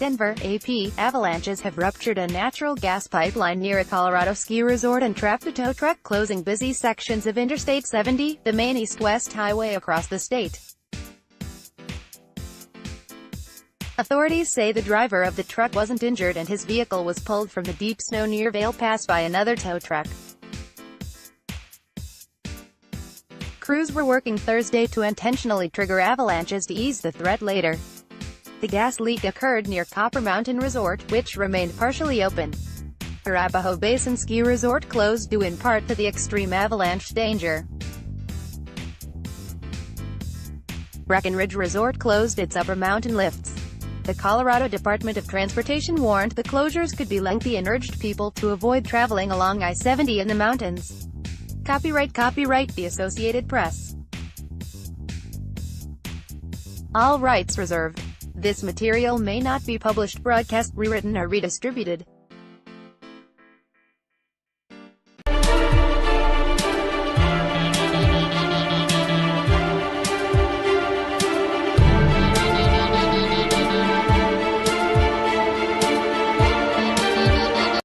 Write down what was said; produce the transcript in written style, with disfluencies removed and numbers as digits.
Denver, AP, avalanches have ruptured a natural gas pipeline near a Colorado ski resort and trapped a tow truck, closing busy sections of Interstate 70, the main east-west highway across the state. Authorities say the driver of the truck wasn't injured and his vehicle was pulled from the deep snow near Vail Pass by another tow truck. Crews were working Thursday to intentionally trigger avalanches to ease the threat later. The gas leak occurred near Copper Mountain Resort, which remained partially open. Arapahoe Basin Ski Resort closed due in part to the extreme avalanche danger. Breckenridge Resort closed its upper mountain lifts. The Colorado Department of Transportation warned the closures could be lengthy and urged people to avoid traveling along I-70 in the mountains. Copyright the Associated Press. All rights reserved. This material may not be published, broadcast, rewritten or redistributed.